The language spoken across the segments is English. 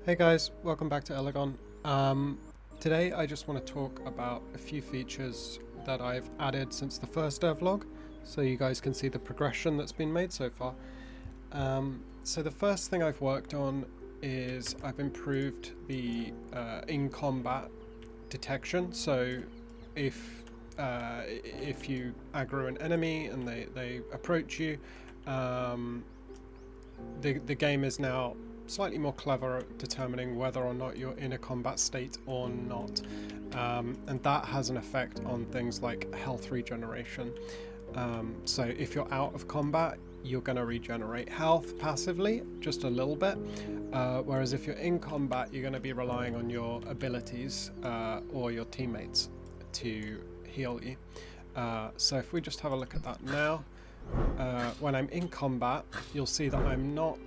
Hey guys, welcome back to Elegon. Today I just want to talk about a few features that I've added since the first devlog, so you guys can see the progression that's been made so far. So the first thing I've worked on is I've improved the in-combat detection. So if you aggro an enemy and they approach you, the game is now slightly more clever at determining whether or not you're in a combat state or not, and that has an effect on things like health regeneration. So if you're out of combat, you're going to regenerate health passively, just a little bit, whereas if you're in combat, you're going to be relying on your abilities or your teammates to heal you. So if we just have a look at that now, when I'm in combat, you'll see that I'm not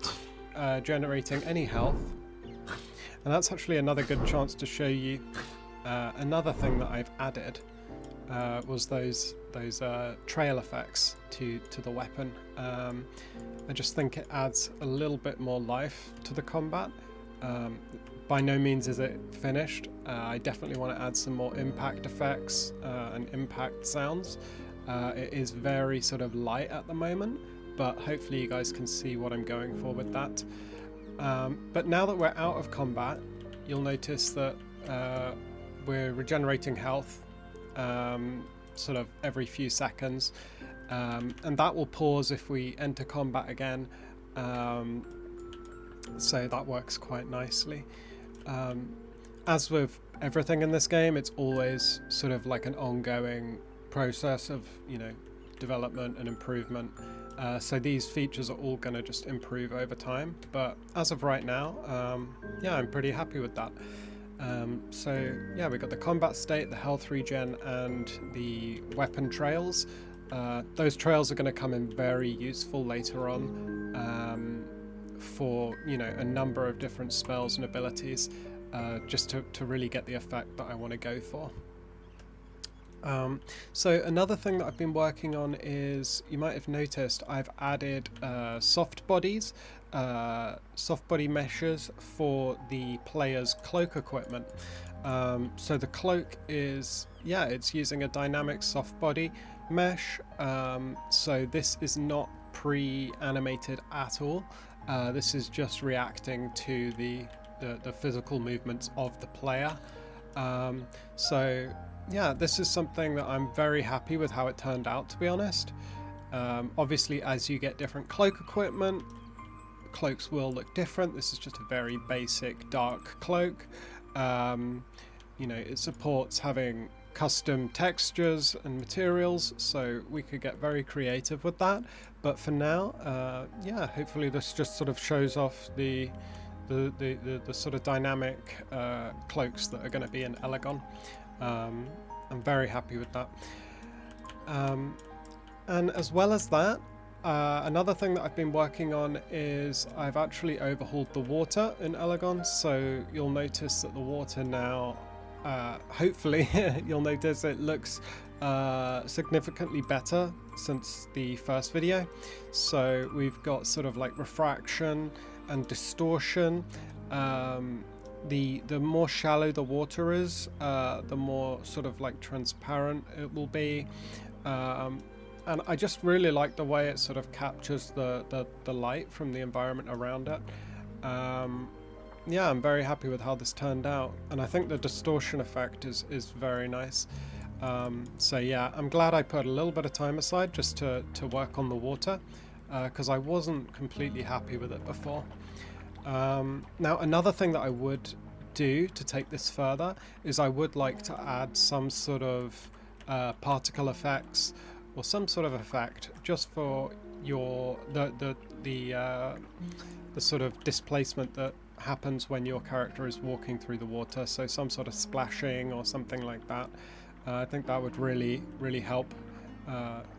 generating any health, and that's actually another good chance to show you another thing that I've added was those trail effects to the weapon. I just think it adds a little bit more life to the combat. By no means is it finished. I definitely want to add some more impact effects and impact sounds. It is very sort of light at the moment, but hopefully you guys can see what I'm going for with that. But now that we're out of combat, you'll notice that we're regenerating health sort of every few seconds, and that will pause if we enter combat again, so that works quite nicely. As with everything in this game, it's always sort of like an ongoing process of, development and improvement. So these features are all going to just improve over time, but as of right now, yeah, I'm pretty happy with that. So yeah, we've got the combat state, the health regen, and the weapon trails. Those trails are going to come in very useful later on for a number of different spells and abilities, just to really get the effect that I want to go for. So another thing that I've been working on is, you might have noticed, I've added soft body meshes for the player's cloak equipment. So the cloak is, it's using a dynamic soft body mesh. So this is not pre-animated at all. This is just reacting to the physical movements of the player. So yeah, this is something that I'm very happy with how it turned out, to be honest. Obviously, as you get different cloak equipment, cloaks will look different. This is just a very basic dark cloak. It supports having custom textures and materials, so we could get very creative with that. But for now, yeah, hopefully this just sort of shows off the sort of dynamic cloaks that are going to be in Elegon. I'm very happy with that. And as well as that, another thing that I've been working on is I've actually overhauled the water in Elegon. So you'll notice that the water now, hopefully you'll notice it looks significantly better since the first video. So we've got sort of like refraction and distortion. The more shallow the water is, the more sort of like transparent it will be, and I just really like the way it sort of captures the light from the environment around it. Yeah, I'm very happy with how this turned out, and I think the distortion effect is very nice. So yeah, I'm glad I put a little bit of time aside just to work on the water, because I wasn't completely happy with it before. Now another thing that I would do to take this further is I would like to add some sort of particle effects or some sort of effect just for the sort of displacement that happens when your character is walking through the water. So some sort of splashing or something like that. I think that would really help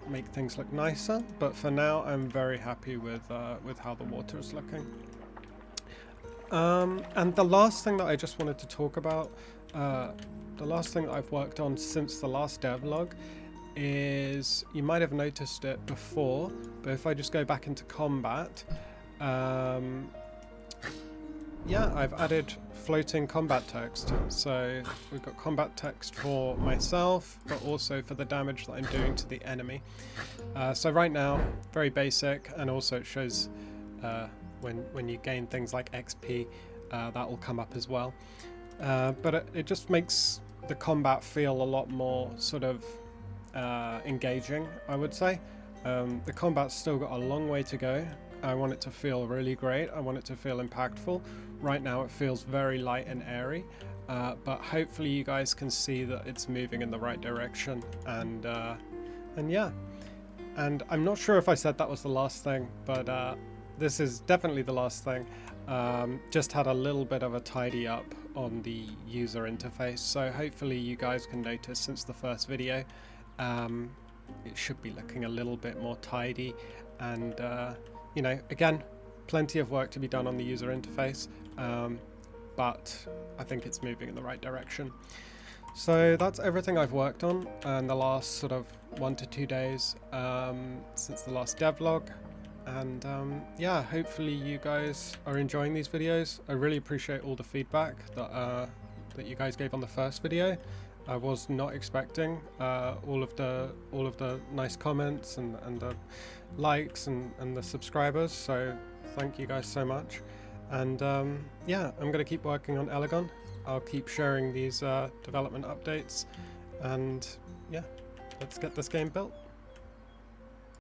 make things look nicer. But for now, I'm very happy with how the water is looking. And the last thing that I just wanted to talk about, the last thing that I've worked on since the last devlog is, you might have noticed it before, but if I just go back into combat, yeah, I've added floating combat text. So we've got combat text for myself, but also for the damage that I'm doing to the enemy. So right now, very basic, and also it shows when you gain things like XP, that will come up as well. But it just makes the combat feel a lot more sort of engaging, I would say. The combat's still got a long way to go. I want it to feel really great. I want it to feel impactful. Right now it feels very light and airy, but hopefully you guys can see that it's moving in the right direction. And yeah, and I'm not sure if I said that was the last thing, but this is definitely the last thing. Just had a little bit of a tidy up on the user interface, so hopefully you guys can notice since the first video, it should be looking a little bit more tidy, and you know, again, plenty of work to be done on the user interface, but I think it's moving in the right direction. So that's everything I've worked on in the last sort of 1 to 2 days since the last devlog. And yeah, hopefully you guys are enjoying these videos. I really appreciate all the feedback that you guys gave on the first video. I was not expecting all of the nice comments and the likes and the subscribers, so thank you guys so much. And yeah, I'm going to keep working on Elegon. I'll keep sharing these development updates, and yeah, let's get this game built.